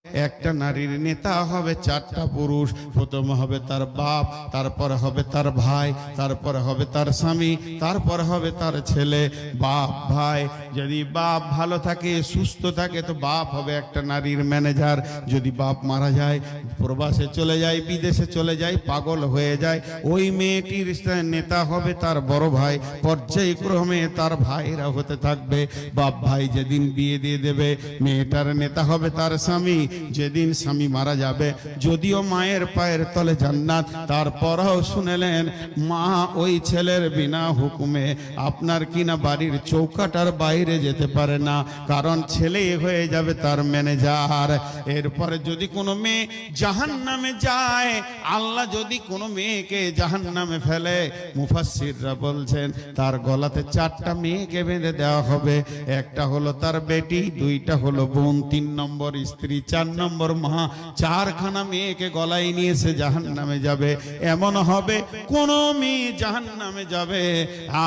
একটা নারীর নেতা হবে চারটা পুরুষ। প্রথম হবে তার বাপ, তারপরে হবে তার ভাই, তারপরে হবে তার স্বামী, তারপরে হবে তার ছেলে। বাপ ভাই, যদি বাপ ভালো থাকে সুস্থ থাকে তো বাপ হবে একটা নারীর ম্যানেজার। যদি বাপ মারা যায়, প্রবাসে চলে যায়, বিদেশে চলে যায়, পাগল হয়ে যায়, ওই মেয়েটির নেতা হবে তার বড় ভাই। পর্যায়ক্রমে তার ভাইরা হতে থাকবে। বাপ ভাই যেদিন বিয়ে দিয়ে দেবে, মেয়েটার নেতা হবে তার স্বামী। যেদিন স্বামী মারা যাবে, যদিও মায়ের পায়ের তলে জান্নাত, তারপরও শুনেলেন মা ওই ছেলের বিনা হুকুমে আপনার কিনা বাড়ির চৌকাটার বাইরে যেতে পারে না, কারণ ছেলে হয়ে যাবে তার ম্যানেজার। এরপরে যদি কোনো মেয়ে জাহান্নামে যায়, আল্লাহ যদি কোনো মেয়েকে জাহান্নামে ফেলে, মুফাসসিররা বলছেন তার গলাতে চারটা মেয়েকে বেঁধে দেওয়া হবে। একটা হলো তার বেটি, দুইটা হলো বোন, 3 নম্বর স্ত্রী, 4 নম্বর মা। 4খানা মেয়েকে গলায় নিয়েছে জাহান্নামে যাবে। এমন হবে কোন মেয়ে জাহান্নামে যাবে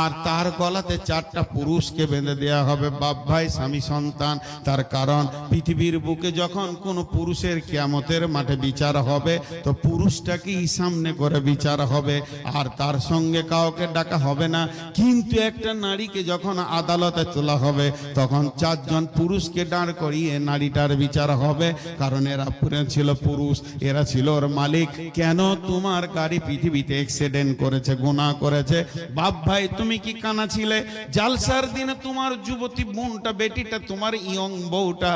আর তার গলাতে 4টা পুরুষকে বেঁধে দেওয়া হবে, বাপ ভাই স্বামী সন্তান। তার কারণ পৃথিবীর বুকে যখন কোন পুরুষের কিয়ামতের মাঠে বিচার হবে, তো পুরুষটাকেই সামনে করে বিচার হবে, আর তার সঙ্গে কাউকে ডাকা হবে না। কিন্তু একটা নারীকে যখন আদালতে তোলা হবে, তখন 4 জন পুরুষকে দাঁড় করিয়ে নারীটার বিচার হবে, কারণ এরা ছিল পুরুষ, এরা ছিল ওর মালিক। কেন তোমার গাড়ি পৃথিবীতে অ্যাক্সিডেন্ট করেছে, গুনাহ করেছে, বাপ ভাই তুমি কি কানা ছিলে? জালসার দিনে তোমার যুবতী বোনটা, বেটিটা, তোমার ইয়ং বউটা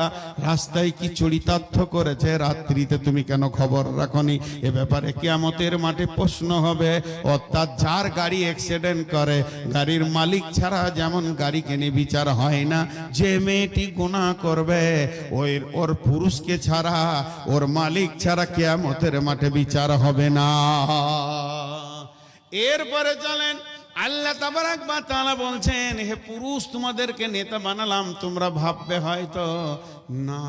রাস্তায় কি চরিতার্থ করেছে, রাত্রিতে তুমি কেন খবর রাখনি? এ ব্যাপারে কিয়ামতের মাঠে প্রশ্ন হবে। অর্থাৎ যার গাড়ি অ্যাক্সিডেন্ট করে, গাড়ির মালিক ছাড়া যেমন গাড়ি কেনে বিচার হয় না, যে মেয়েটি গুনাহ করবে ওর পুরুষকে ছাড়া, ওর মালিক ছাড়া কিয়ামতের মাঠে বিচার হবে না। এরপরে চলেন, আল্লাহ তাবারাক ওয়া তাআলা বলছেন, হে পুরুষ তোমাদেরকে নেতা বানালাম। তোমরা ভাববে হয়তো না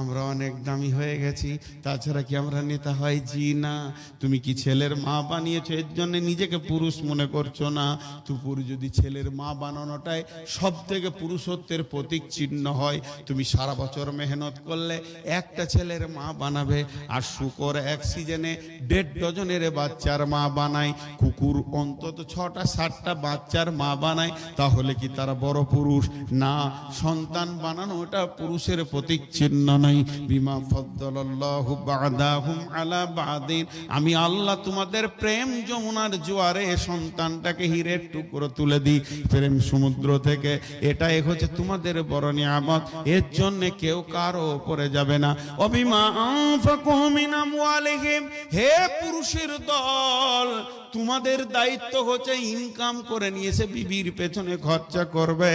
আমরা অনেক দামি হয়ে গেছি, তাছাড়া কি আমরা নেতা হয়? জি না। তুমি কি ছেলের মা বানিয়েছো এর জন্য নিজেকে পুরুষ মনে করছো না? তুপুর যদি ছেলের মা বানানোটাই সব থেকে পুরুষত্বের প্রতীক চিহ্ন হয়, তুমি সারা বছর মেহনত করলে একটা ছেলের মা বানাবে। আর শুকর এক সিজনে 1.5 ডজনের বাচ্চার মা বানায়, কুকুর অন্তত 6টা 7টা বাচ্চার মা বানায়, তাহলে কি তারা বড় পুরুষ? না, সন্তান বানানো এটা পুরুষের প্রতীক চিহ্ন নাই। বিমা ফাদ্দালাল্লাহু বা'দাহুম আলা বা'দিন, আমি আল্লাহ তোমাদের প্রেম যমুনার জোয়ারে সন্তানটাকে হীরের টুকরো তুলে দিই প্রেম সমুদ্র থেকে। এটাই হচ্ছে তোমাদের বড় নিয়ামত, এর জন্য কেউ কারো উপরে যাবে না। অবিমা আনফাকু মিন আমওয়ালিহিম, হে পুরুষের দল, তোমাদের দায়িত্ব হচ্ছে ইনকাম করে নিয়েছে বিবির পেছনে খরচা করবে,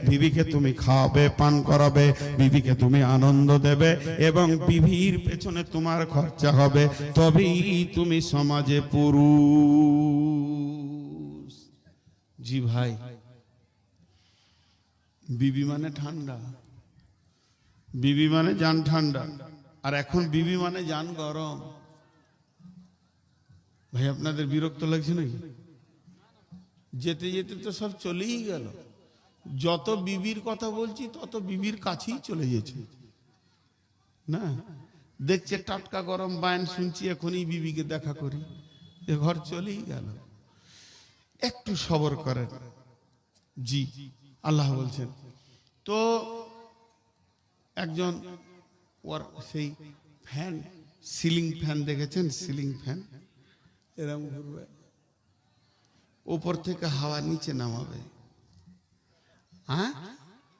বিবিকে তুমি খাওয়াবে, পান করাবে, বিবিকে তুমি আনন্দ দেবে, এবং বিবির পেছনে তোমার খরচা হবে, তবেই তুমি সমাজে পুরুষ। জি ভাই, বিবি মানে ঠান্ডা, বিবি মানে জান ঠান্ডা, আর এখন বিবি মানে জান গরম। ভাই আপনাদের বিরক্ত লাগছে নাকি? যেতে যেতে তো সব চলেই গেল। যত বিবির কথা বলছি তত বিবির কাছেই চলে গেছে না। দেখছে টাটকা গরম বায়ান শুনছি, এখনই বিবিকে দেখা করি, এ ঘর চলেই গেল। একটু সবর করেন। জি, আল্লাহ বলছেন তো একজন ওর সেই ফ্যান, সিলিং ফ্যান দেখেছেন? সিলিং ফ্যান এরকম ঘুরবে, উপর থেকে হাওয়া নিচে নামাবে, হ্যাঁ,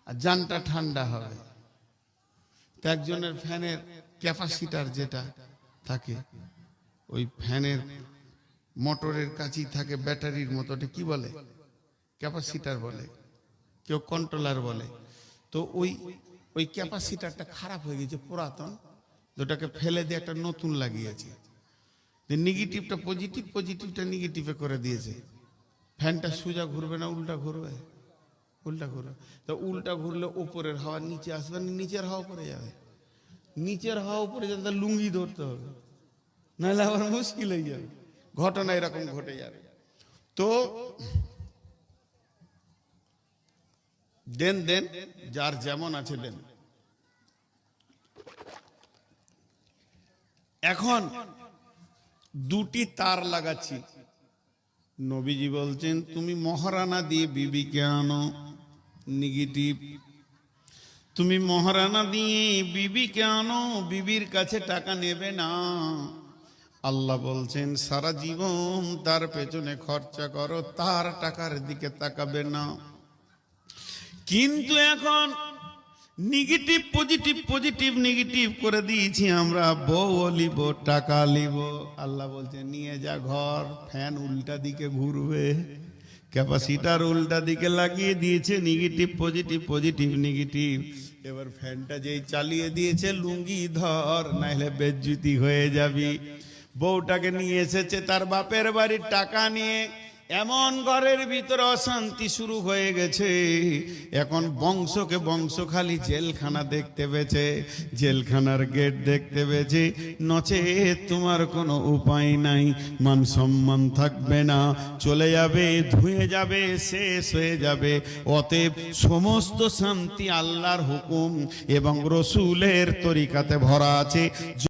আর জানটা ঠান্ডা হবে। তো একজনের ফ্যানের ক্যাপাসিটার যেটা থাকে, ওই ফ্যানের মোটরের কাছেই থাকে ব্যাটারির মতো, ওটা কি বলে? ক্যাপাসিটার বলে, কেউ কন্ট্রোলার বলে। তো ওই ক্যাপাসিটারটা খারাপ হয়ে গেছে, পুরাতন, ওটাকে ফেলে দিয়ে একটা নতুন লাগিয়েছে। নেগেটিভটা পজিটিভ, পজিটিভটা নেগেটিভে করে দিয়েছে। ফ্যানটা সোজা ঘুরবে না উল্টা ঘুরবে? উল্টা ঘুরবে। তো উল্টা ঘুরলে উপরের হাওয়া নিচে আসবে না, নিচের হাওয়া উপরে যাবে। নিচের হাওয়া উপরে যাবে, তার লুঙ্গি ধরতে হবে, নাহলে আবার মুশকিল হয়ে যাবে। ঘটনা এরকম ঘটে যাবে। তো দেন দেন, যার যেমন আছে দেন। এখন দুটি তার লাগাচ্ছি। নবীজি বলছেন তুমি মহারানা দিয়ে বিবিকে আনো, নেগেটিভ। তুমি মহারানা দিয়ে বিবিকে আনো, বিবির কাছে টাকা নেবে না। আল্লাহ বলছেন সারা জীবন তার পেছনে খরচা করো, তার টাকার দিকে তাকাবে না। কিন্তু এখন নেগেটিভ পজিটিভ, পজিটিভ নেগেটিভ করে দিয়েছি আমরা। বউ লিব, টাকা লিব। আল্লাহ বলছে নিয়ে যা ঘর, ফ্যান উল্টা দিকে ঘুরবে, ক্যাপাসিটার উল্টা দিকে লাগিয়ে দিয়েছে। Negative positive, positive negative. এবার ফ্যানটা যেই চালিয়ে দিয়েছে, লুঙ্গি ধর, নাহলে বেজ্জুতি হয়ে যাবি। বউটাকে নিয়ে এসেছে তার বাপের বাড়ির টাকা নিয়ে। এমন ঘরের ভিতরে অশান্তি শুরু হয়ে গেছে। এখন বংশকে বংশ খালি জেলখানা দেখতে পেয়েছে, জেলখানার গেট দেখতে পেয়েছে। নচে তোমার কোনো উপায় নাই, মান সম্মান থাকবে না, চলে যাবে, ধুয়ে যাবে, শেষ হয়ে যাবে। অতএব সমস্ত শান্তি আল্লাহর হুকুম এবং রসুলের তরিকাতে ভরা আছে।